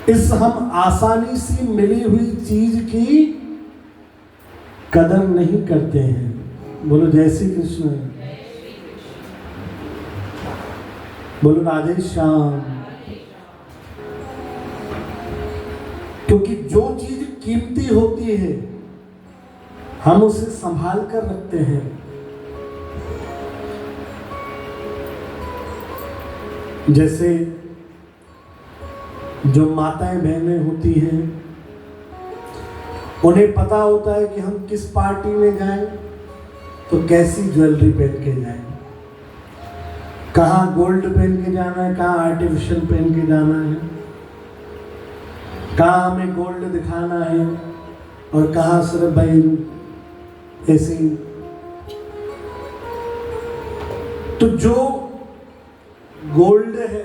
इस हम आसानी से मिली हुई चीज की कदर नहीं करते हैं। बोलो जय श्री कृष्ण, बोलो राधे श्याम। क्योंकि जो चीज कीमती होती है हम उसे संभाल कर रखते हैं। जैसे जो माताएं बहनें होती हैं उन्हें पता होता है कि हम किस पार्टी में जाएं तो कैसी ज्वेलरी पहन के जाएं, कहाँ गोल्ड पहन के जाना है, कहाँ आर्टिफिशियल पहन के जाना है, कहाँ हमें गोल्ड दिखाना है और कहाँ सिर्फ भाई ऐसे। तो जो गोल्ड है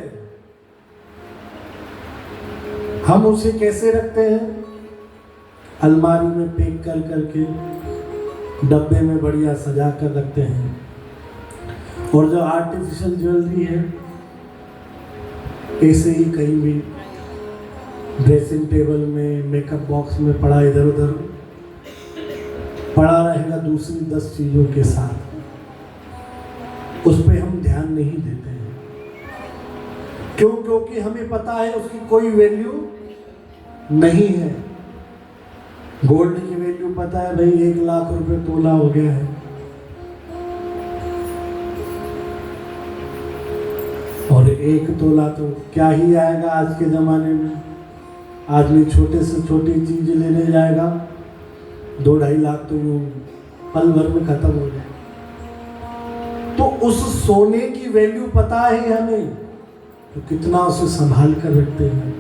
हम उसे कैसे रखते हैं? अलमारी में पैक कर करके डब्बे में बढ़िया सजा कर रखते हैं। और जो आर्टिफिशियल ज्वेलरी है ऐसे ही कहीं भी ड्रेसिंग टेबल में, मेकअप बॉक्स में पड़ा इधर उधर पड़ा रहेगा दूसरी 10 चीजों के साथ, उस पर हम ध्यान नहीं देते हैं। क्यों? क्योंकि हमें पता है उसकी कोई वैल्यू नहीं है। गोल्ड की वैल्यू पता है भाई, 1 लाख रुपए तोला हो गया है। और 1 तोला तो क्या ही आएगा आज के जमाने में। आदमी छोटे से छोटी चीज लेने जाएगा 2-2.5 लाख तो यूं पल भर में खत्म हो जाए। तो उस सोने की वैल्यू पता है हमें, तो कितना उसे संभाल कर रखते हैं।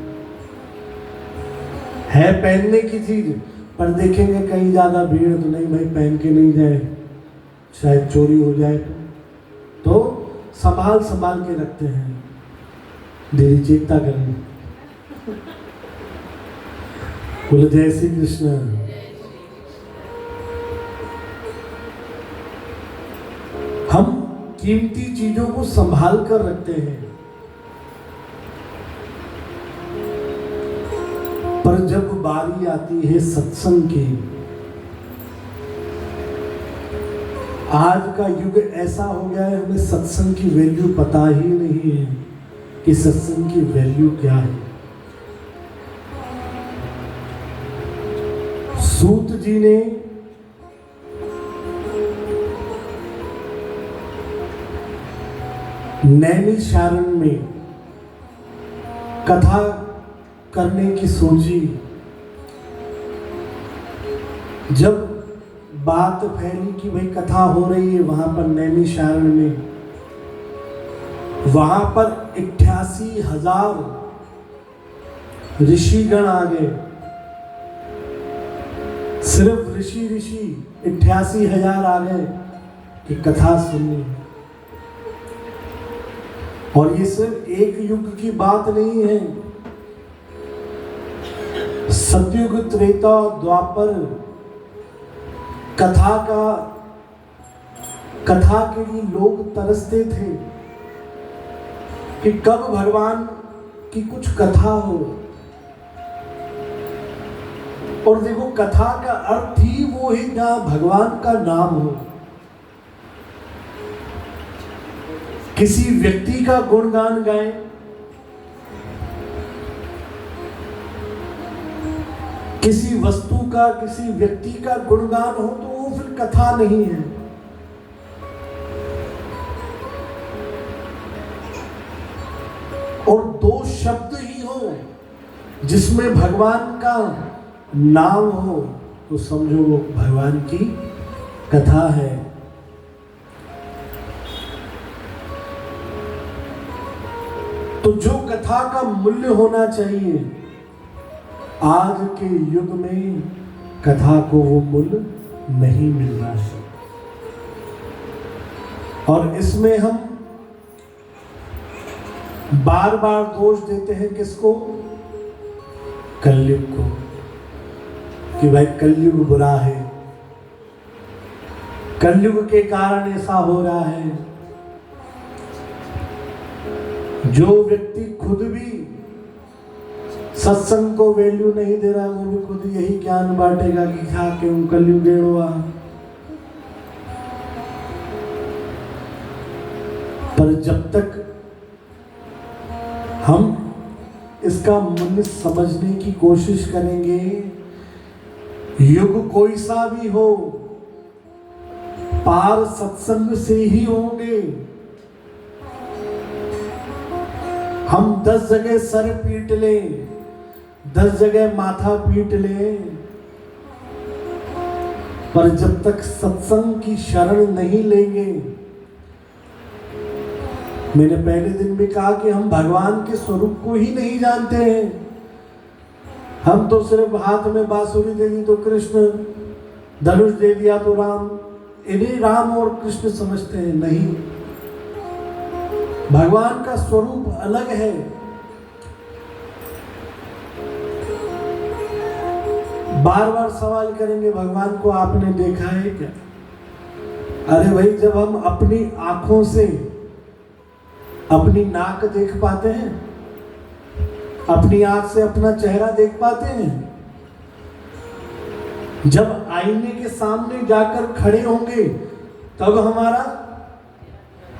है पहनने की चीज, पर देखेंगे कहीं ज्यादा भीड़ तो नहीं भाई, पहन के नहीं जाए, शायद चोरी हो जाए। तो संभाल संभाल के रखते हैं। देरी चेकता करें। बोलो जय श्री कृष्ण। हम कीमती चीजों को संभाल कर रखते हैं, पर जब बारी आती है सत्संग की, आज का युग ऐसा हो गया है हमें सत्संग की वैल्यू पता ही नहीं है कि सत्संग की वैल्यू क्या है। सूत जी ने नैमिषारण्य में कथा करने की सोची। जब बात फैली कि भाई कथा हो रही है वहां पर नैमिषारण्य में, वहां पर 88,000 ऋषिगण आ गए। सिर्फ ऋषि 88,000 आ गए कि कथा सुननी है। और ये सिर्फ एक युग की बात नहीं है, सतयुग, त्रेता, द्वापर, कथा के लिए लोग तरसते थे कि कब भगवान की कुछ कथा हो। और देखो कथा का अर्थ ही वो है जहां भगवान का नाम हो। किसी व्यक्ति का गुणगान गाएं, किसी वस्तु का, किसी व्यक्ति का गुणगान हो तो वो फिर कथा नहीं है। और 2 शब्द ही हो जिसमें भगवान का नाम हो तो समझो वो भगवान की कथा है। तो जो कथा का मूल्य होना चाहिए, आज के युग में कथा को वो मूल्य नहीं मिल रहा है। और इसमें हम बार बार दोष देते हैं किसको? कलयुग को, कि भाई कलयुग बुरा है, कलयुग के कारण ऐसा हो रहा है। जो व्यक्ति खुद भी सत्संग को वैल्यू नहीं दे रहा, वो भी खुद यही ज्ञान बांटेगा कि खा के कलयुगेड़वा। पर जब तक हम इसका मूल्य समझने की कोशिश करेंगे, युग कोई सा भी हो, पार सत्संग से ही होंगे। हम 10 जगह सर पीट लें, 10 जगह माथा पीट लें, पर जब तक सत्संग की शरण नहीं लेंगे, मैंने पहले दिन भी कहा कि हम भगवान के स्वरूप को ही नहीं जानते हैं। हम तो सिर्फ हाथ में बांसुरी दे दी तो कृष्ण, धनुष दे दिया तो राम, इन्हें राम और कृष्ण समझते हैं। नहीं, भगवान का स्वरूप अलग है। बार बार सवाल करेंगे, भगवान को आपने देखा है क्या? अरे भाई, जब हम अपनी आंखों से अपनी नाक देख पाते हैं, अपनी आंख से अपना चेहरा देख पाते हैं, जब आईने के सामने जाकर खड़े होंगे तब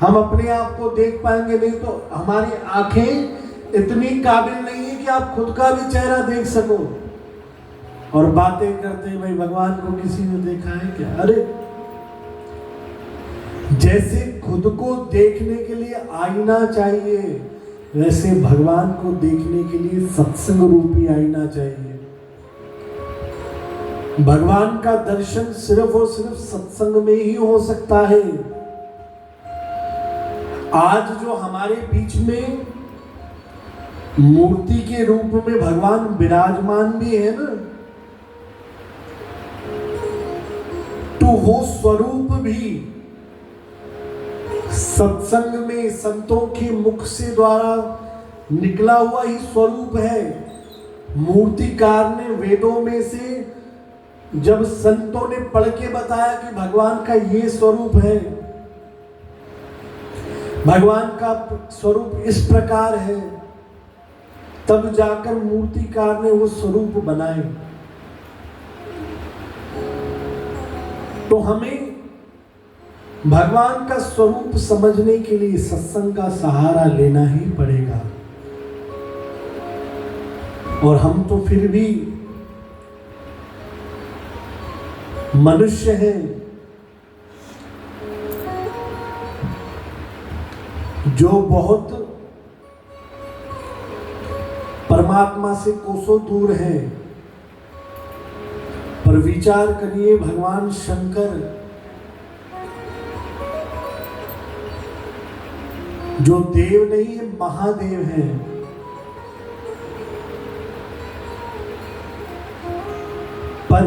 हम अपने आप को देख पाएंगे। नहीं तो हमारी आंखें इतनी काबिल नहीं है कि आप खुद का भी चेहरा देख सको। और बातें करते हैं, भाई भगवान को किसी ने देखा है क्या? अरे जैसे खुद को देखने के लिए आईना चाहिए, वैसे भगवान को देखने के लिए सत्संग रूपी आईना चाहिए। भगवान का दर्शन सिर्फ और सिर्फ सत्संग में ही हो सकता है। आज जो हमारे बीच में मूर्ति के रूप में भगवान विराजमान भी है ना, तो वो स्वरूप भी सत्संग में संतों के मुख से द्वारा निकला हुआ ही स्वरूप है। मूर्तिकार ने वेदों में से जब संतों ने पढ़ के बताया कि भगवान का ये स्वरूप है, भगवान का स्वरूप इस प्रकार है, तब जाकर मूर्तिकार ने वो स्वरूप बनाए। तो हमें भगवान का स्वरूप समझने के लिए सत्संग का सहारा लेना ही पड़ेगा। और हम तो फिर भी मनुष्य हैं, जो बहुत परमात्मा से कोसों दूर हैं। पर विचार करिए, भगवान शंकर जो देव नहीं है, महादेव हैं। पर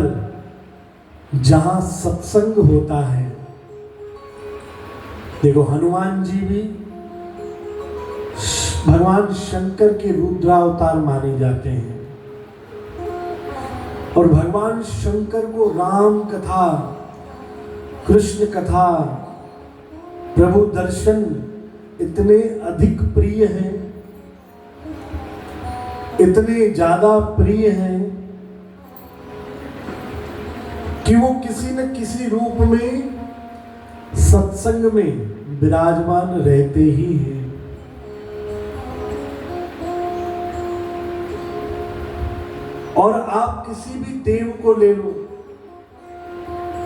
जहां सत्संग होता है, देखो हनुमान जी भी भगवान शंकर के रुद्रावतार माने जाते हैं। और भगवान शंकर को राम कथा, कृष्ण कथा, प्रभु दर्शन इतने अधिक प्रिय हैं, इतने ज्यादा प्रिय हैं कि वो किसी न किसी रूप में सत्संग में विराजमान रहते ही हैं। और आप किसी भी देव को ले लो,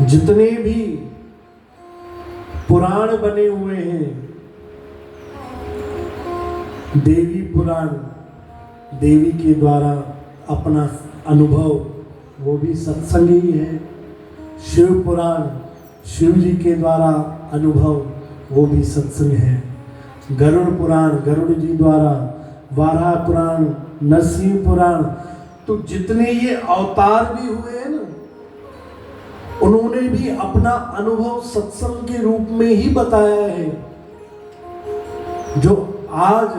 जितने भी पुराण बने हुए हैं, देवी पुराण, देवी के द्वारा अपना अनुभव, वो भी सत्संग ही है। शिव पुराण, शिव जी के द्वारा अनुभव, वो भी सत्संग है। गरुड़ पुराण, गरुड़ जी द्वारा, वाराह पुराण, नरसिंह पुराण, तो जितने ये अवतार भी हुए हैं ना, उन्होंने भी अपना अनुभव सत्संग के रूप में ही बताया है। जो आज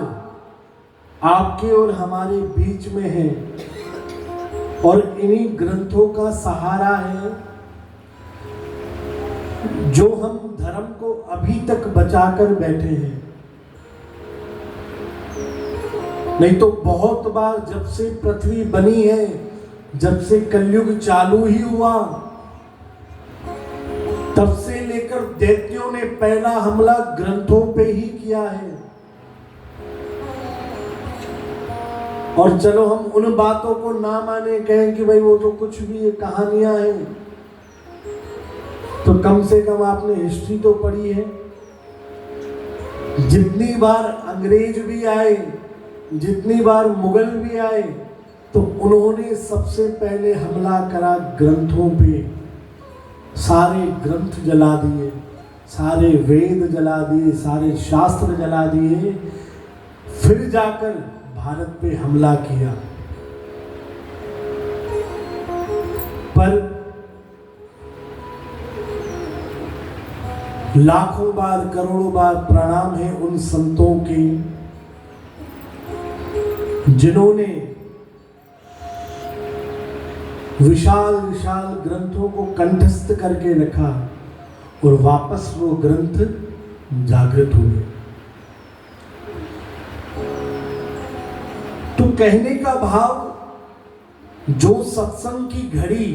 आपके और हमारे बीच में है, और इन्हीं ग्रंथों का सहारा है जो हम धर्म को अभी तक बचाकर बैठे हैं। नहीं तो बहुत बार जब से पृथ्वी बनी है, जब से कलयुग चालू ही हुआ, तब से लेकर दैत्यों ने पहला हमला ग्रंथों पे ही किया है। और चलो हम उन बातों को ना माने, कहें कि भाई वो तो कुछ भी ये कहानियां हैं, तो कम से कम आपने हिस्ट्री तो पढ़ी है। जितनी बार अंग्रेज भी आए, जितनी बार मुगल भी आए, तो उन्होंने सबसे पहले हमला करा ग्रंथों पे। सारे ग्रंथ जला दिए, सारे वेद जला दिए, सारे शास्त्र जला दिए, फिर जाकर भारत पे हमला किया। पर लाखों बार, करोड़ों बार प्रणाम है उन संतों के जिन्होंने विशाल विशाल ग्रंथों को कंठस्थ करके रखा और वापस वो ग्रंथ जागृत हुए। तो कहने का भाव, जो सत्संग की घड़ी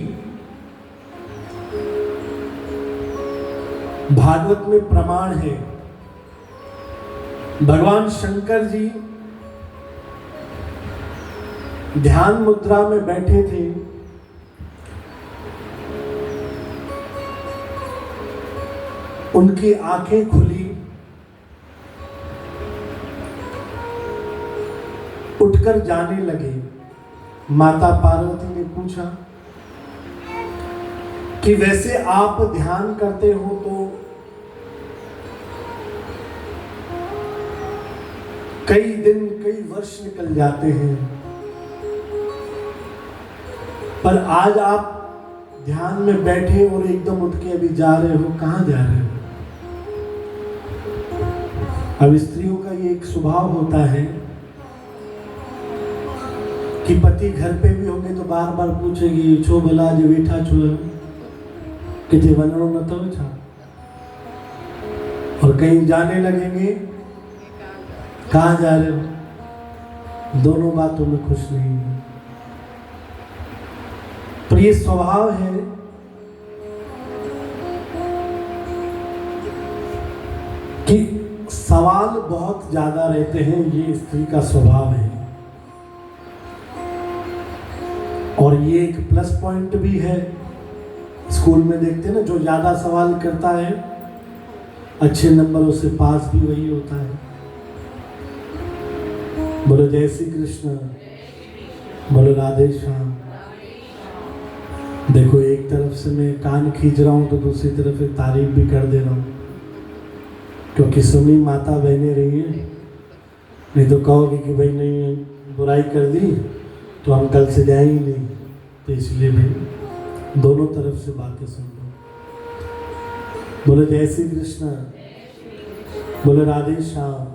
भागवत में प्रमाण है, भगवान शंकर जी ध्यान मुद्रा में बैठे थे, उनकी आंखें खुली, उठकर जाने लगे। माता पार्वती ने पूछा कि वैसे आप ध्यान करते हो तो कई दिन, कई वर्ष निकल जाते हैं, पर आज आप ध्यान में बैठे और एकदम उठ के अभी जा रहे हो, कहाँ जा रहे हो? अब स्त्रियों का ये एक स्वभाव होता है कि पति घर पे भी होंगे तो बार बार पूछेगी, छो भला जो बैठा छो कितने वनों न तो छा, और कहीं जाने लगेंगे, कहाँ जा रहे हो? दोनों बातों में खुश नहीं है। तो ये स्वभाव है कि सवाल बहुत ज्यादा रहते हैं, ये स्त्री का स्वभाव है। और ये एक प्लस पॉइंट भी है। स्कूल में देखते हैं ना, जो ज्यादा सवाल करता है अच्छे नंबरों से पास भी वही होता है। बोलो जय श्री कृष्ण, बोलो राधे श्याम। देखो, एक तरफ से मैं कान खींच रहा हूँ तो दूसरी तरफ तारीफ भी कर दे रहा हूँ, क्योंकि सुनी माता बहने रही है, नहीं तो कहोगे कि भाई नहीं बुराई कर दी तो हम कल से जाएंगे नहीं। तो इसलिए भाई दोनों तरफ से बातें सुन लो। बोलो जय श्री कृष्ण, बोलो राधे श्याम।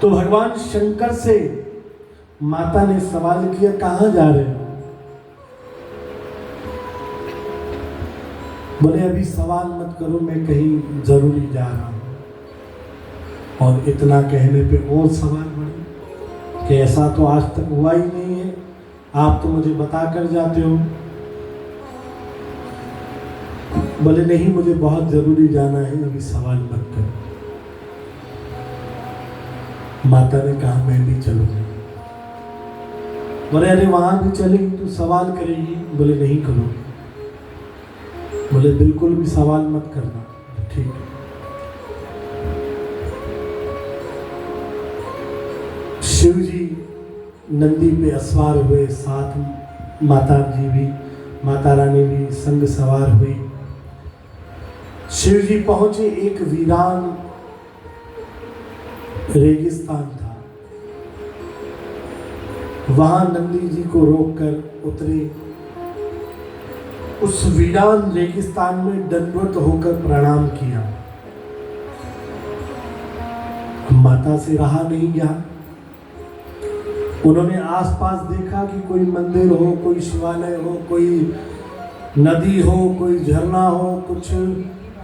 तो भगवान शंकर से माता ने सवाल किया, कहाँ जा रहे हो? बोले अभी सवाल मत करो, मैं कहीं जरूरी जा रहा हूं। और इतना कहने पे और सवाल बढ़े कि ऐसा तो आज तक हुआ ही नहीं है, आप तो मुझे बता कर जाते हो। बोले नहीं, मुझे बहुत जरूरी जाना है, अभी सवाल मत करो। माता ने कहा मैं भी चलूंगी। बोले अरे वहां भी चलेगी तो सवाल करेगी? बोले नहीं करूंगी। बोले बिल्कुल भी सवाल मत करना। ठीक है। शिव जी नंदी पे असवार हुए, साथ माता जी भी, माता रानी भी संग सवार हुई। शिव जी पहुंचे एक वीरान रेगिस्तान था, वहां नंदी जी को रोककर उतरे। उस वीरान रेगिस्तान में दंडवत होकर प्रणाम किया। माता से रहा नहीं गया, उन्होंने आसपास देखा कि कोई मंदिर हो, कोई शिवालय हो, कोई नदी हो, कोई झरना हो, कुछ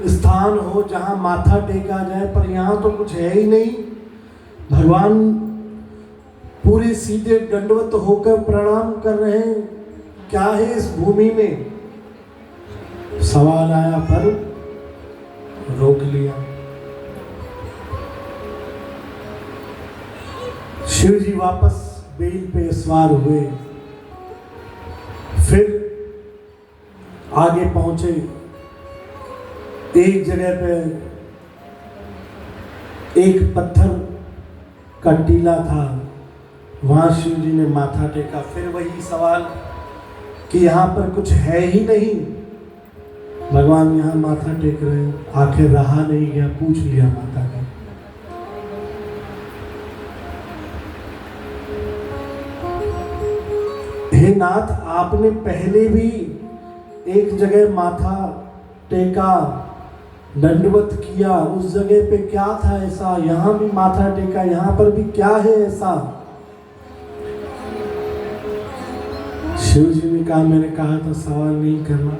स्थान हो जहां माथा टेका जाए, पर यहाँ तो कुछ है ही नहीं। भगवान पूरे सीधे दंडवत होकर प्रणाम कर रहे हैं। क्या है इस भूमि में? सवाल आया पर रोक लिया। शिव जी वापस बेल पे सवार हुए, फिर आगे पहुंचे। एक जगह पे एक पत्थर का टीला था, वहां शिव जी ने माथा टेका। फिर वही सवाल कि यहाँ पर कुछ है ही नहीं, भगवान यहाँ माथा टेक रहे हैं। आखिर रहा नहीं गया, पूछ लिया माता का। हे नाथ, आपने पहले भी एक जगह माथा टेका, दंडवत किया, उस जगह पे क्या था ऐसा? यहां भी माथा टेका, यहां पर भी क्या है ऐसा? शिव जी ने कहा, मैंने कहा था सवाल नहीं करना।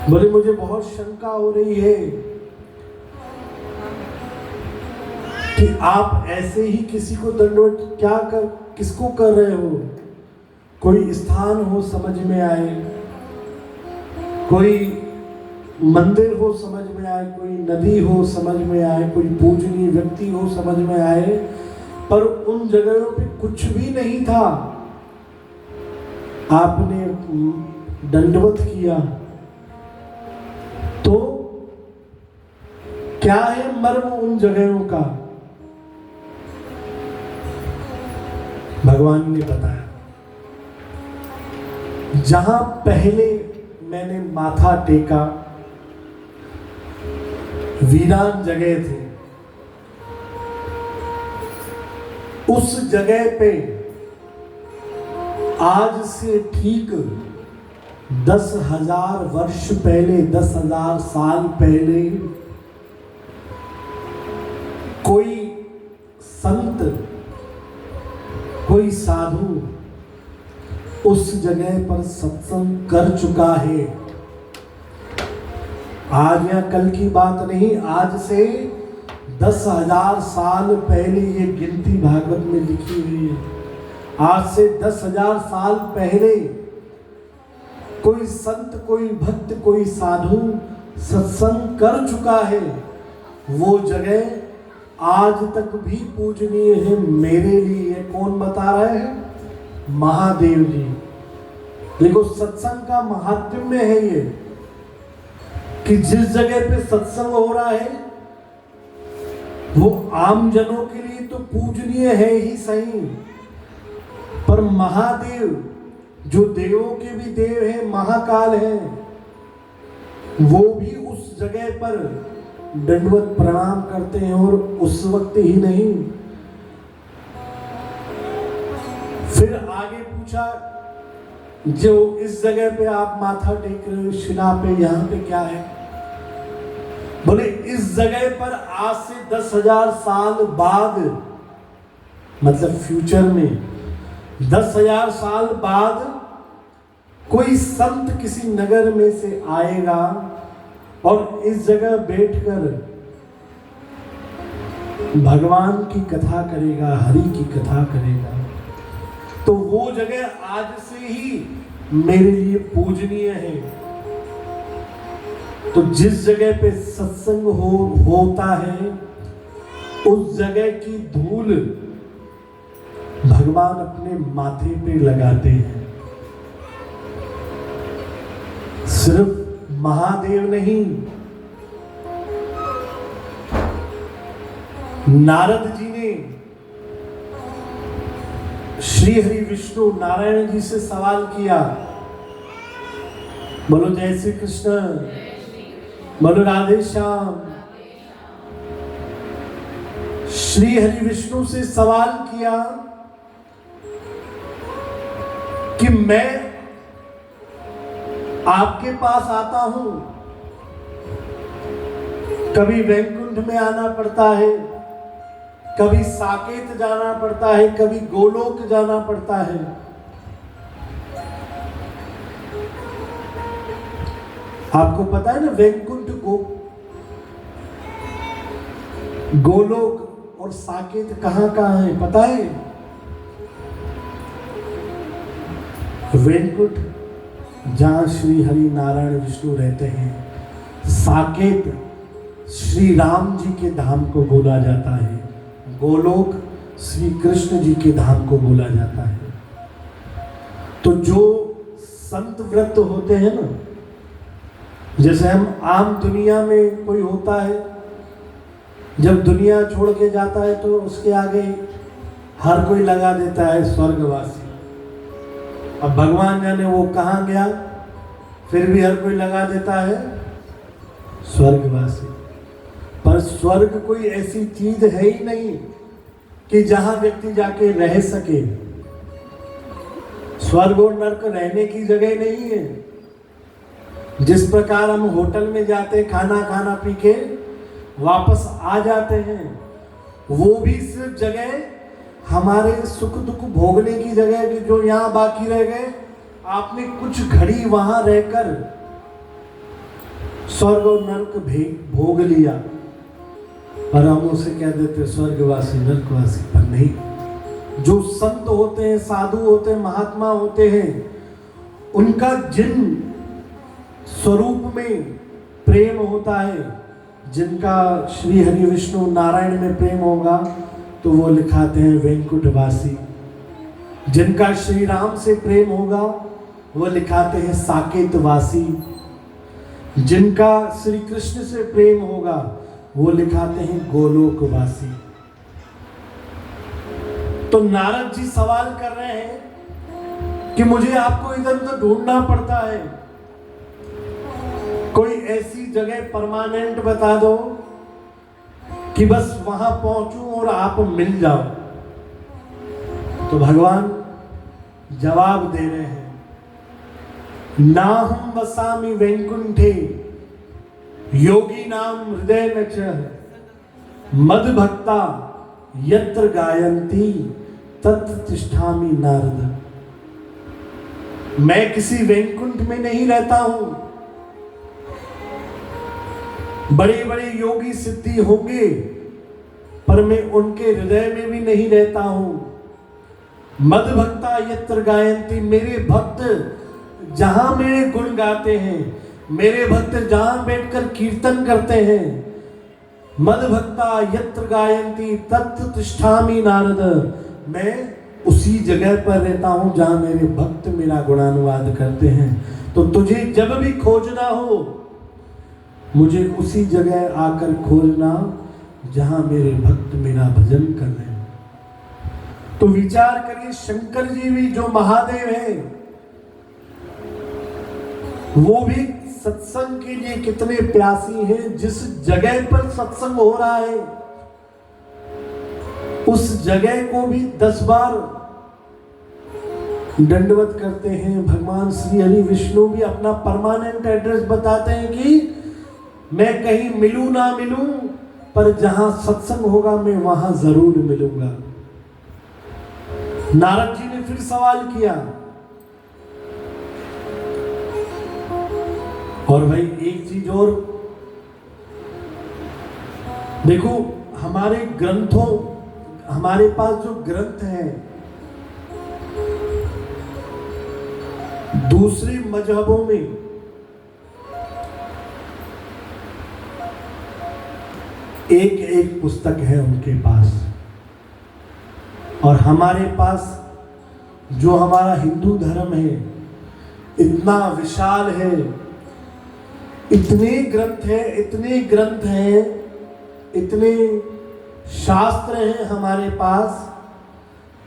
बोले मुझे बहुत शंका हो रही है कि आप ऐसे ही किसी को दंडवत क्या कर, किसको कर रहे हो? कोई स्थान हो समझ में आए, कोई मंदिर हो समझ में आए, कोई नदी हो समझ में आए, कोई पूजनीय व्यक्ति हो समझ में आए, पर उन जगहों पे कुछ भी नहीं था। आपने दंडवत किया तो क्या है मर्म उन जगहों का? भगवान ने बताया, जहां पहले मैंने माथा टेका वीरान जगह थे, उस जगह पे आज से ठीक 10,000 वर्ष पहले, 10,000 साल पहले कोई संत, कोई साधु उस जगह पर सत्संग कर चुका है। आज या कल की बात नहीं, आज से 10,000 साल पहले ये गिनती भागवत में लिखी हुई है। आज से 10,000 साल पहले कोई संत, कोई भक्त, कोई साधु सत्संग कर चुका है। वो जगह आज तक भी पूजनीय है मेरे लिए। कौन बता रहे हैं? महादेव जी। देखो सत्संग का महात्म्य है ये, कि जिस जगह पे सत्संग हो रहा है वो आम जनों के लिए तो पूजनीय है ही सही, पर महादेव जो देवों के भी देव हैं, महाकाल हैं, वो भी उस जगह पर दंडवत प्रणाम करते हैं। और उस वक्त ही नहीं, फिर आगे पूछा, जो इस जगह पे आप माथा टेक रहे हो शिला पे, यहाँ पे क्या है? बोले इस जगह पर आज से 10,000 साल बाद, मतलब फ्यूचर में 10,000 साल बाद कोई संत किसी नगर में से आएगा और इस जगह बैठकर भगवान की कथा करेगा, हरि की कथा करेगा। तो वो जगह आज से ही मेरे लिए पूजनीय है। तो जिस जगह पे सत्संग होता है, उस जगह की धूल भगवान अपने माथे पे लगाते हैं। सिर्फ महादेव नहीं, नारद जी ने श्री हरि विष्णु नारायण जी से सवाल किया। बोलो जय श्री कृष्ण, बोलो राधे श्याम। श्री हरि विष्णु से सवाल किया कि मैं आपके पास आता हूं, कभी वैकुंठ में आना पड़ता है, कभी साकेत जाना पड़ता है, कभी गोलोक जाना पड़ता है। आपको पता है ना, वैकुंठ गोलोक और साकेत कहाँ कहाँ है पता है? वैकुंठ जहाँ श्री हरि नारायण विष्णु रहते हैं, साकेत श्री राम जी के धाम को बोला जाता है, गोलोक श्री कृष्ण जी के धाम को बोला जाता है। तो जो संत व्रत होते हैं ना, जैसे हम आम दुनिया में कोई होता है, जब दुनिया छोड़ के जाता है तो उसके आगे हर कोई लगा देता है स्वर्गवासी। अब भगवान जाने वो कहाँ गया, फिर भी हर कोई लगा देता है स्वर्गवासी। पर स्वर्ग कोई ऐसी चीज है ही नहीं कि जहां व्यक्ति जाके रह सके। स्वर्ग और नरक रहने की जगह नहीं है। जिस प्रकार हम होटल में जाते खाना पी के वापस आ जाते हैं, वो भी सिर्फ जगह हमारे सुख दुख भोगने की जगह कि जो यहाँ बाकी रह गए, आपने कुछ घड़ी वहां रहकर स्वर्ग और नरक भोग लिया, पर हम उसे कह देते स्वर्गवासी नरकवासी। पर नहीं, जो संत होते हैं, साधु होते हैं, महात्मा होते हैं, उनका जिन स्वरूप में प्रेम होता है, जिनका श्री हरि विष्णु नारायण में प्रेम होगा, तो वो लिखाते हैं वैकुंठवासी। जिनका श्री राम से प्रेम होगा, वो लिखाते हैं साकेतवासी। जिनका श्री कृष्ण से प्रेम होगा, वो लिखाते हैं गोलोकवासी। तो नारद जी सवाल कर रहे हैं कि मुझे आपको इधर उधर ढूंढना पड़ता है, कोई ऐसी जगह परमानेंट बता दो कि बस वहां पहुंचूं और आप मिल जाओ। तो भगवान जवाब दे रहे हैं, नाहं वसामि वैकुंठे योगी नाम हृदय न च मद भक्ता यत्र गायन्ति तत्र तिष्ठामि नारद। मैं किसी वैकुंठ में नहीं रहता हूं। बड़े बड़े योगी सिद्धि होंगे, पर मैं उनके हृदय में भी नहीं रहता हूं। मद भक्ता यत्र गायन्ति, मेरे भक्त जहां मेरे गुण गाते हैं, मेरे भक्त जहां बैठकर कीर्तन करते हैं, मद भक्ता यत्र गायन्ति तत्र तिष्ठामि नारद, मैं उसी जगह पर रहता हूं जहां मेरे भक्त मेरा गुणानुवाद करते हैं। तो तुझे जब भी खोजना हो, मुझे उसी जगह आकर खोजना जहां मेरे भक्त मेरा भजन कर रहे हैं। तो विचार करिए, शंकर जी भी जो महादेव हैं, वो भी सत्संग के लिए कितने प्यासी हैं। जिस जगह पर सत्संग हो रहा है, उस जगह को भी 10 बार दंडवत करते हैं। भगवान श्री हरि विष्णु भी अपना परमानेंट एड्रेस बताते हैं कि मैं कहीं मिलूं ना मिलूं, पर जहां सत्संग होगा मैं वहां जरूर मिलूंगा। नारद जी ने फिर सवाल किया, और भाई एक चीज और देखो, हमारे ग्रंथों, हमारे पास जो ग्रंथ हैं, दूसरे मजहबों में एक एक पुस्तक है उनके पास, और हमारे पास जो हमारा हिंदू धर्म है इतना विशाल है, इतने ग्रंथ है, इतने ग्रंथ हैं, इतने शास्त्र हैं हमारे पास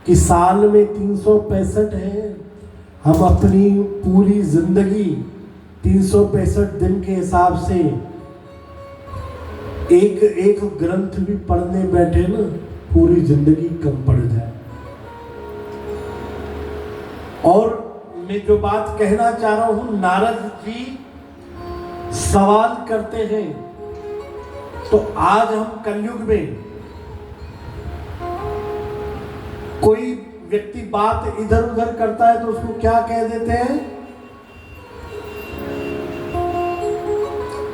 कि साल में 365 है। हम अपनी पूरी जिंदगी 365 दिन के हिसाब से एक एक ग्रंथ भी पढ़ने बैठे ना, पूरी जिंदगी कम पड़ जाए। और मैं जो बात कहना चाह रहा हूं, नारद जी सवाल करते हैं, तो आज हम कलयुग में कोई व्यक्ति बात इधर उधर करता है तो उसको क्या कह देते हैं?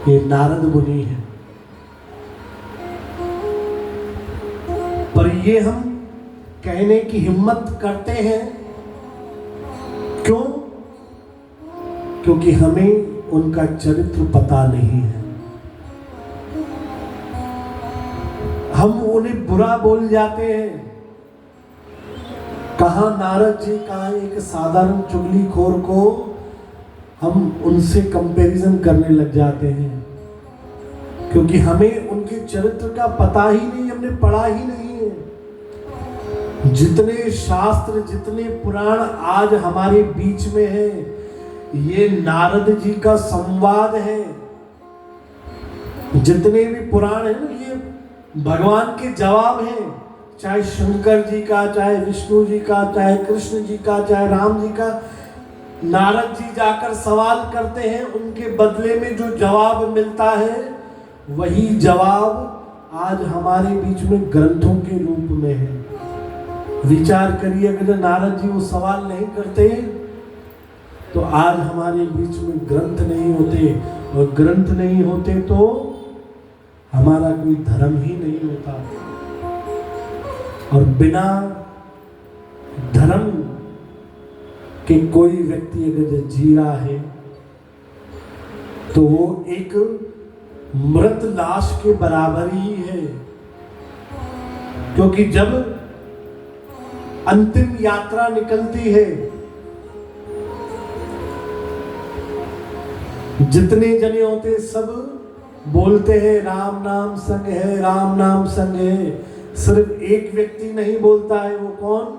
ये नारद मुनि है। पर ये हम कहने की हिम्मत करते हैं क्यों? क्योंकि हमें उनका चरित्र पता नहीं है। हम उन्हें बुरा बोल जाते हैं। कहा नारद जी का एक साधारण चुगलीखोर को हम उनसे कंपैरिजन करने लग जाते हैं, क्योंकि हमें उनके चरित्र का पता ही नहीं, हमने पढ़ा ही नहीं है। जितने शास्त्र, जितने पुराण आज हमारे बीच में है, ये नारद जी का संवाद है। जितने भी पुराण है ना, ये भगवान के जवाब हैं, चाहे शंकर जी का, चाहे विष्णु जी का, चाहे कृष्ण जी का, चाहे राम जी का। नारद जी जाकर सवाल करते हैं, उनके बदले में जो जवाब मिलता है वही जवाब आज हमारे बीच में ग्रंथों के रूप में है। विचार करिए, अगर नारद जी वो सवाल नहीं करते तो आज हमारे बीच में ग्रंथ नहीं होते, और ग्रंथ नहीं होते तो हमारा कोई धर्म ही नहीं होता। और बिना धर्म के कोई व्यक्ति अगर जी रहा है तो वो एक मृत लाश के बराबर ही है। क्योंकि जब अंतिम यात्रा निकलती है, जितने जने होते सब बोलते हैं राम नाम संग है, राम नाम संग है। सिर्फ एक व्यक्ति नहीं बोलता है, वो कौन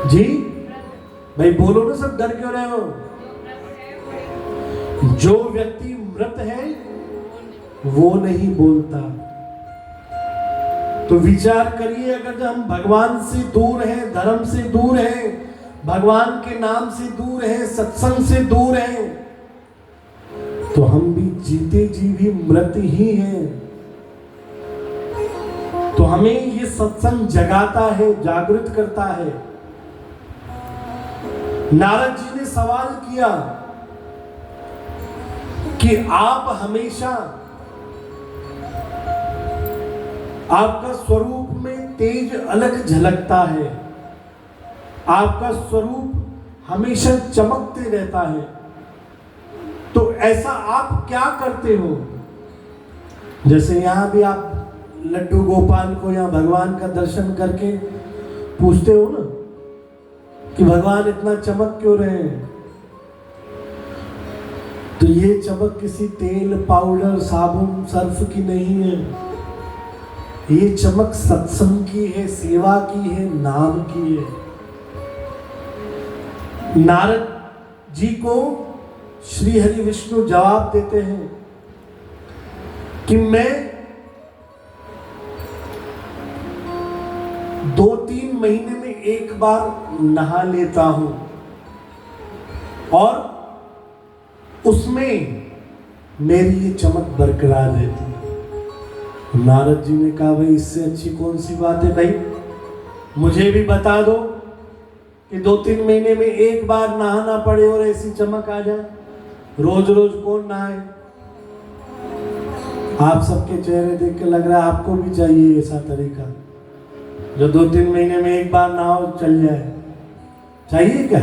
जी? भाई बोलो ना, सब डर क्यों रहे हो? जो व्यक्ति मृत है वो नहीं बोलता। तो विचार करिए, अगर हम भगवान से दूर हैं, धर्म से दूर हैं, भगवान के नाम से दूर हैं, सत्संग से दूर हैं, तो हम भी जीते जी भी मृत ही हैं। तो हमें ये सत्संग जगाता है, जागृत करता है। नारद जी ने सवाल किया कि आप हमेशा, आपका स्वरूप में तेज अलग झलकता है, आपका स्वरूप हमेशा चमकते रहता है, तो ऐसा आप क्या करते हो? जैसे यहां भी आप लड्डू गोपाल को या भगवान का दर्शन करके पूछते हो ना कि भगवान इतना चमक क्यों रहे हैं, तो ये चमक किसी तेल, पाउडर, साबुन, सर्फ की नहीं है। ये चमक सत्संग की है, सेवा की है, नाम की है। नारद जी को श्री हरि विष्णु जवाब देते हैं कि मैं 2-3 महीने में एक बार नहा लेता हूं, और उसमें मेरी ये चमक बरकरार रहती है। नारद जी ने कहा, भाई इससे अच्छी कौन सी बात है भाई, मुझे भी बता दो कि 2-3 महीने में एक बार नहाना पड़े और ऐसी चमक आ जाए। रोज रोज कौन नहाए? आप सबके चेहरे देख के लग रहा है आपको भी चाहिए ऐसा तरीका, जो 2-3 महीने में एक बार नहाओ चल जाए। चाहिए क्या?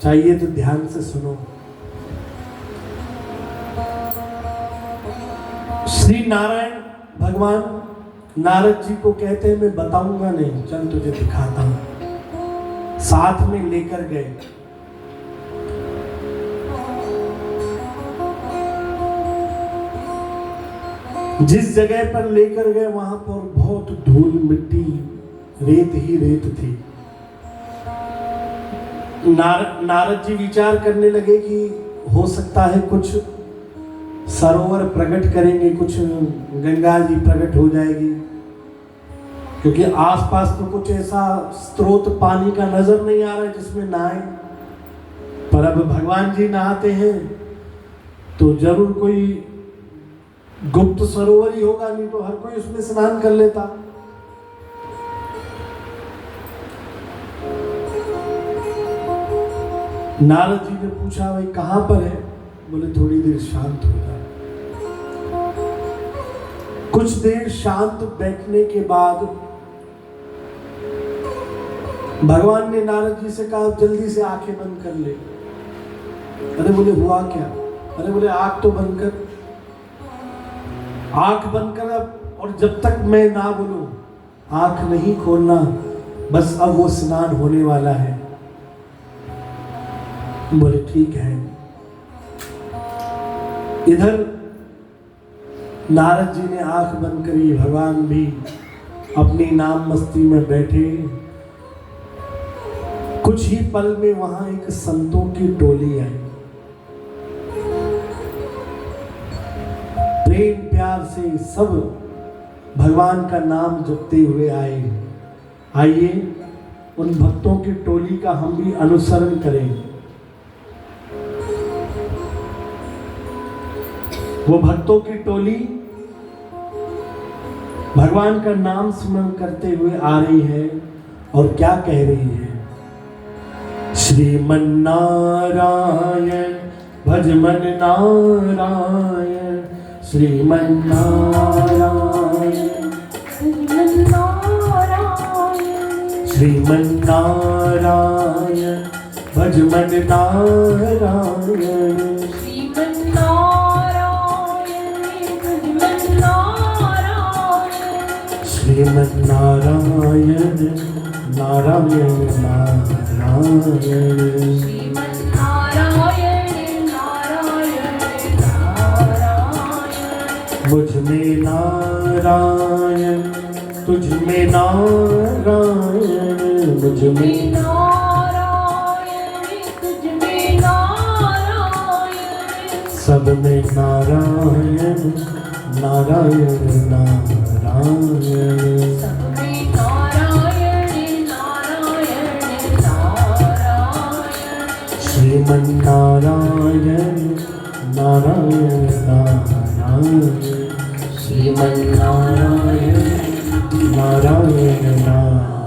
चाहिए तो ध्यान से सुनो। श्री नारायण भगवान नारद जी को कहते हैं, मैं बताऊंगा नहीं, चल तुझे दिखाता हूं। साथ में लेकर गए। जिस जगह पर लेकर गए वहां पर बहुत धूल मिट्टी, रेत ही रेत थी। नारद जी विचार करने लगे कि हो सकता है कुछ सरोवर प्रकट करेंगे, कुछ गंगा जी प्रकट हो जाएगी, क्योंकि आसपास तो कुछ ऐसा स्रोत पानी का नजर नहीं आ रहा है जिसमें नहाए। पर अब भगवान जी नहाते हैं तो जरूर कोई गुप्त सरोवर ही होगा, नहीं तो हर कोई उसमें स्नान कर लेता। नारद जी ने पूछा, भाई कहां पर है? बोले थोड़ी देर शांत हो जाए। कुछ देर शांत बैठने के बाद भगवान ने नारद जी से कहा जल्दी से आंखें बंद कर ले। अरे बोले हुआ क्या? अरे बोले आंख तो बंद कर, आंख बंद कर अब, और जब तक मैं ना बोलूं आंख नहीं खोलना, बस अब वो स्नान होने वाला है। बोले ठीक है। इधर नारद जी ने आंख बंद करी, भगवान भी अपनी नाम मस्ती में बैठे। कुछ ही पल में वहां एक संतों की टोली आई। प्रेम प्यार से सब भगवान का नाम जपते हुए आए। आइए उन भक्तों की टोली का हम भी अनुसरण करें। वो भक्तों की टोली भगवान का नाम स्मरण करते हुए आ रही है और क्या कह रही है? श्रीमन नारायण भजमन नारायण, श्रीमन नारायण श्रीमन नारायण भजमन नारायण, श्रीमन नारायण नारायण नारायण, श्रीमन नारायण नारायण नारायण, मुझ में नारायण तुझ में नारायण, मुझ में नारायण तुझ में नारायण, सब में नारायण नारायण नारायण, सब में नारायण नारायण नारायण, श्रीमन नारायण नारायण नारायण, श्रीमन नारायण नारायण नारायण।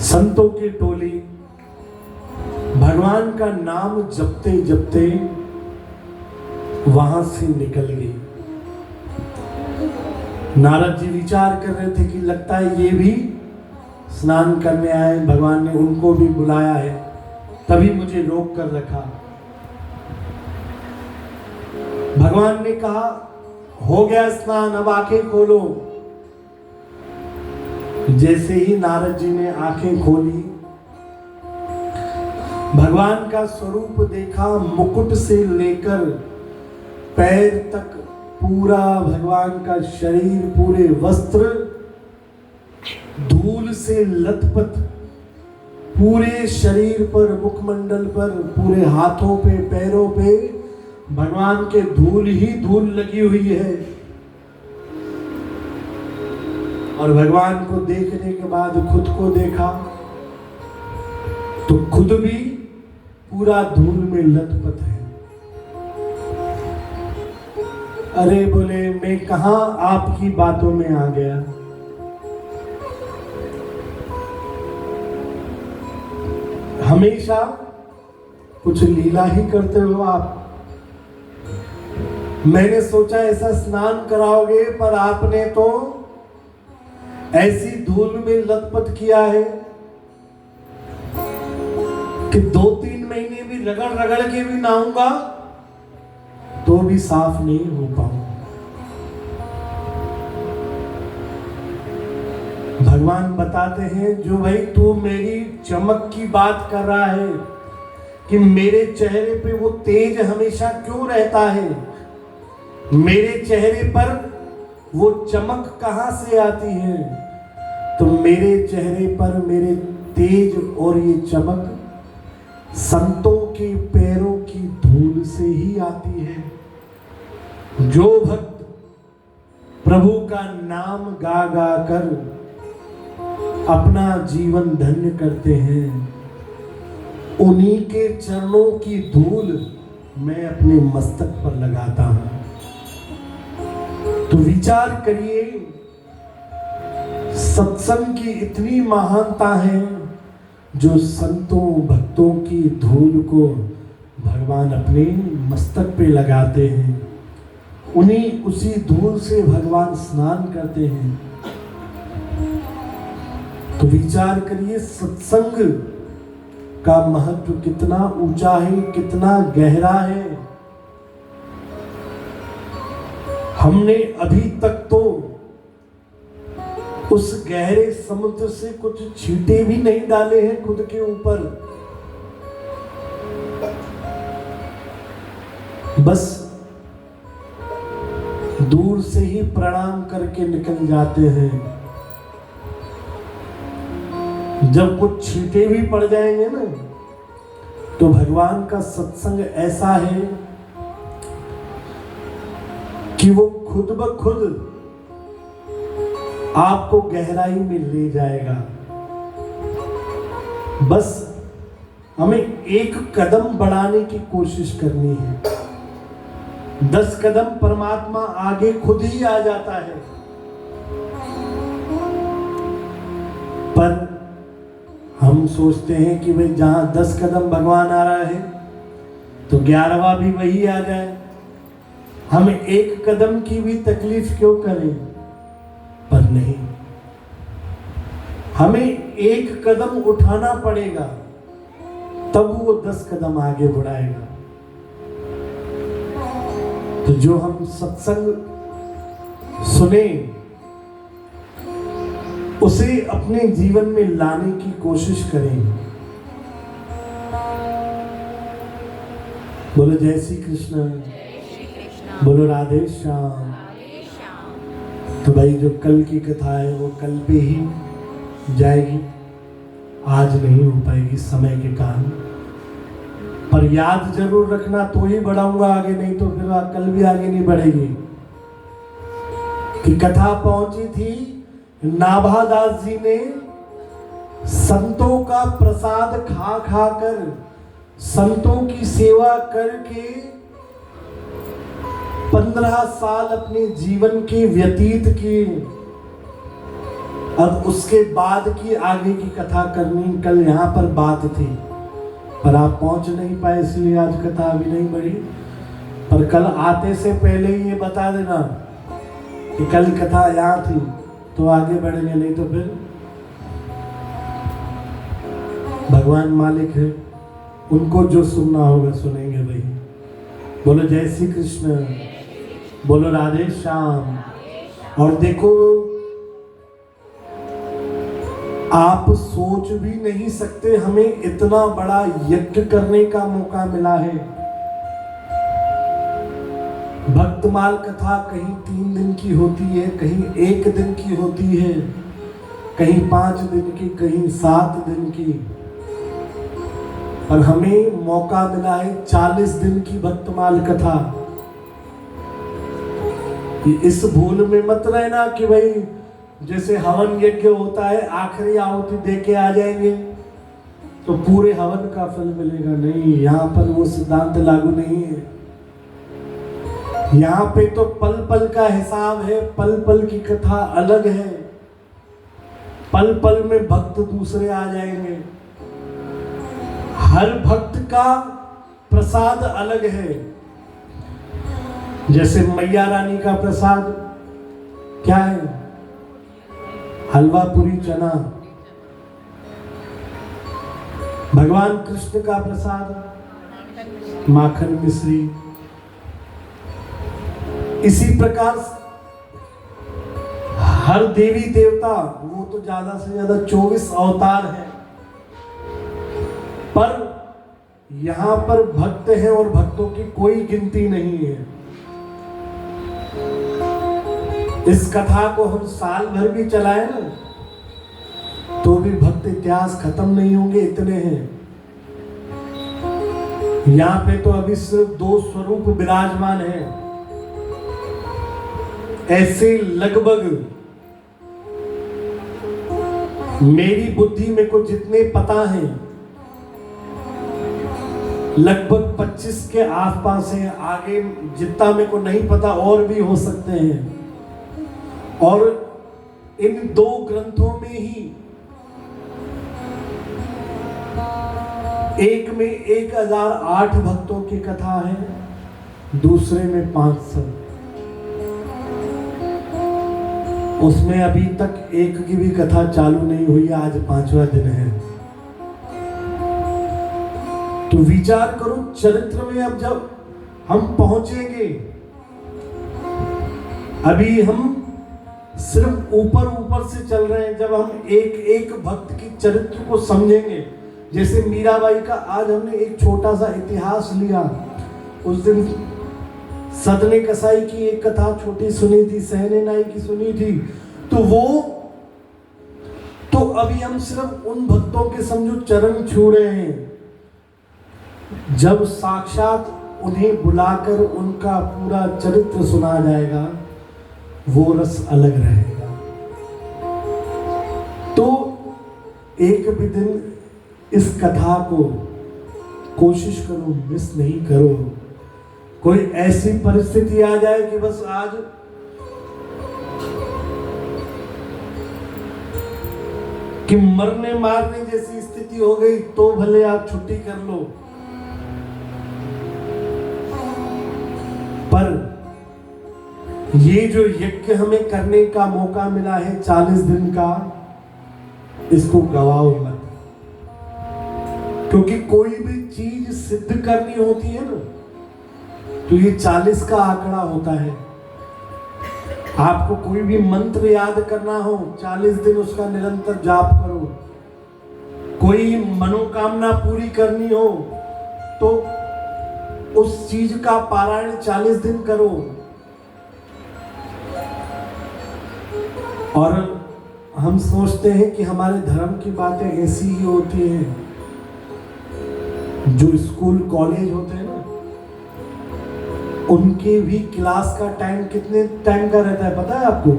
संतों की टोली भगवान का नाम जपते जपते वहां से निकल गई। नारद जी विचार कर रहे थे कि लगता है ये भी स्नान करने आए, भगवान ने उनको भी बुलाया है, तभी मुझे रोक कर रखा। भगवान ने कहा हो गया स्नान, अब आंखें खोलो। जैसे ही नारद जी ने आंखें खोली, भगवान का स्वरूप देखा। मुकुट से लेकर पैर तक पूरा भगवान का शरीर, पूरे वस्त्र धूल से लथपथ, पूरे शरीर पर, मुखमंडल पर, पूरे हाथों पे, पैरों पे भगवान के धूल ही धूल लगी हुई है। और भगवान को देखने के बाद खुद को देखा तो खुद भी पूरा धूल में लथपथ है। अरे बोले मैं कहां आपकी बातों में आ गया। हमेशा कुछ लीला ही करते हो आप। मैंने सोचा ऐसा स्नान कराओगे, पर आपने तो ऐसी धूल में लथपथ किया है कि 2-3 महीने भी रगड़ रगड़ के भी नहाऊंगा तो भी साफ नहीं हो पाऊंगा। भगवान बताते हैं जो भाई तू मेरी चमक की बात कर रहा है कि मेरे चेहरे पे वो तेज हमेशा क्यों रहता है, मेरे चेहरे पर वो चमक कहां से आती है? तो मेरे चेहरे पर मेरे तेज और ये चमक संतों के पैरों की धूल से ही आती है। जो भक्त प्रभु का नाम गा गा कर अपना जीवन धन्य करते हैं, उन्हीं के चरणों की धूल मैं अपने मस्तक पर लगाता हूं। तो विचार करिए, सत्संग की इतनी महानता है जो संतों भक्तों की धूल को भगवान अपने मस्तक पे लगाते हैं, उन्हीं उसी धूल से भगवान स्नान करते हैं। तो विचार करिए सत्संग का महत्व कितना ऊंचा है, कितना गहरा है। हमने अभी तक तो उस गहरे समुद्र से कुछ छींटे भी नहीं डाले हैं खुद के ऊपर, बस दूर से ही प्रणाम करके निकल जाते हैं। जब कुछ छींटे भी पड़ जाएंगे ना, तो भगवान का सत्संग ऐसा है कि वो खुद ब खुद आपको गहराई में ले जाएगा। बस हमें एक कदम बढ़ाने की कोशिश करनी है। 10 कदम परमात्मा आगे खुद ही आ जाता है। पर हम सोचते हैं कि भाई जहां 10 कदम भगवान आ रहा है तो 11वां भी वही आ जाए, हम एक कदम की भी तकलीफ क्यों करें। पर नहीं, हमें एक कदम उठाना पड़ेगा, तब वो 10 कदम आगे बढ़ाएगा। तो जो हम सत्संग सुने उसे अपने जीवन में लाने की कोशिश करें। बोलो जय श्री कृष्ण, बोलो राधे श्याम। तो भाई जो कल की कथा है वो कल पे ही जाएगी, आज नहीं हो पाएगी समय के कारण। पर याद जरूर रखना, तो ही बढ़ाऊंगा आगे, नहीं तो फिर कल भी आगे नहीं बढ़ेगी। कि कथा पहुंची थी नाभादास जी ने संतों का प्रसाद खा खा कर, संतों की सेवा करके 15 साल अपने जीवन के व्यतीत किए। अब उसके बाद की आगे की कथा करनी कल यहाँ पर बात थी, पर आप पहुंच नहीं पाए, इसलिए आज कथा अभी नहीं बढ़ी। पर कल आते से पहले ही ये बता देना कि कल कथा यहाँ थी, तो आगे बढ़ेंगे, नहीं तो फिर भगवान मालिक है, उनको जो सुनना होगा सुनेंगे भाई। बोलो जय श्री कृष्ण, बोलो राधे श्याम। और देखो, आप सोच भी नहीं सकते हमें इतना बड़ा यज्ञ करने का मौका मिला है। भक्तमाल कथा कहीं 3 दिन की होती है, कहीं 1 दिन की होती है, कहीं 5 दिन की, कहीं 7 दिन की। पर हमें मौका मिला है 40 दिन की भक्तमाल कथा। इस भूल में मत रहना कि भाई जैसे हवन यज्ञ होता है, आखिरी आहुति दे के आ जाएंगे तो पूरे हवन का फल मिलेगा। नहीं, यहाँ पर वो सिद्धांत लागू नहीं है। यहाँ पे तो पल पल का हिसाब है, पल पल की कथा अलग है। पल पल में भक्त दूसरे आ जाएंगे। हर भक्त का प्रसाद अलग है। जैसे मैया रानी का प्रसाद क्या है? हलवा पूरी चना। भगवान कृष्ण का प्रसाद माखन मिश्री। इसी प्रकार हर देवी देवता, वो तो ज्यादा से ज्यादा 24 अवतार है, पर यहां पर भक्त हैं और भक्तों की कोई गिनती नहीं है। इस कथा को हम साल भर भी चलाए ना, तो भी भक्त इतिहास खत्म नहीं होंगे, इतने हैं। यहां पे तो अभी सिर्फ 2 स्वरूप विराजमान हैं। ऐसे लगभग मेरी बुद्धि में को जितने पता हैं, लगभग 25 के आसपास है। आगे जितना मेरे को नहीं पता और भी हो सकते हैं। और इन 2 ग्रंथों में ही एक में 1008 भक्तों की कथा है, दूसरे में 500। उसमें अभी तक एक की भी कथा चालू नहीं हुई, आज 5वां दिन है। तो विचार करो चरित्र में अब जब हम पहुंचेंगे, अभी हम सिर्फ ऊपर ऊपर से चल रहे हैं। जब हम एक एक भक्त की चरित्र को समझेंगे, जैसे मीराबाई का आज हमने एक छोटा सा इतिहास लिया। उस दिन सदने कसाई की एक कथा छोटी सुनी थी, सहने नाई की सुनी थी। तो अभी हम सिर्फ उन भक्तों के समझो चरण छू रहे हैं। जब साक्षात उन्हें बुलाकर उनका पूरा चरित्र सुना जाएगा, वो रस अलग रहेगा। तो एक भी दिन इस कथा को कोशिश करो, मिस नहीं करो। कोई ऐसी परिस्थिति आ जाए कि बस आज कि मरने मारने जैसी स्थिति हो गई, तो भले आप छुट्टी कर लो, पर ये जो यज्ञ हमें करने का मौका मिला है 40 दिन का, इसको गवाओ मत। क्योंकि कोई भी चीज सिद्ध करनी होती है ना, तो ये 40 का आंकड़ा होता है। आपको कोई भी मंत्र याद करना हो, 40 दिन उसका निरंतर जाप करो। कोई मनोकामना पूरी करनी हो तो उस चीज का पारायण 40 दिन करो। और हम सोचते हैं कि हमारे धर्म की बातें ऐसी ही होती हैं। जो स्कूल कॉलेज होते हैं ना, उनके भी क्लास का टाइम कितने टाइम का रहता है पता है आपको?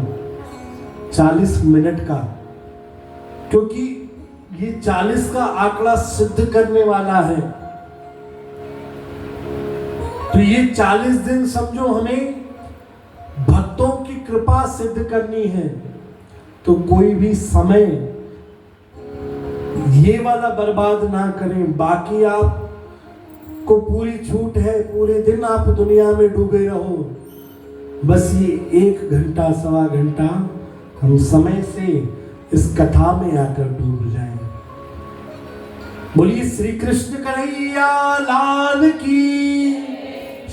40 मिनट का। क्योंकि ये 40 का आंकड़ा सिद्ध करने वाला है। तो ये 40 दिन समझो हमें भक्तों की कृपा सिद्ध करनी है। तो कोई भी समय ये वाला बर्बाद ना करें। बाकी आप को पूरी छूट है, पूरे दिन आप दुनिया में डूबे रहो। बस ये 1 घंटा सवा घंटा हम समय से इस कथा में आकर डूब जाएं। बोलिए श्री कृष्ण कन्हैया लाल की,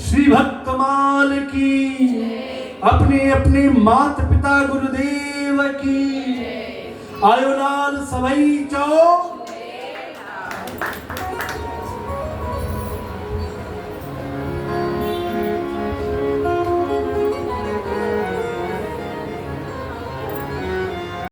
श्री भक्तमाल की, अपने अपने माता पिता गुरुदेव की। आयो लाल सभई चौ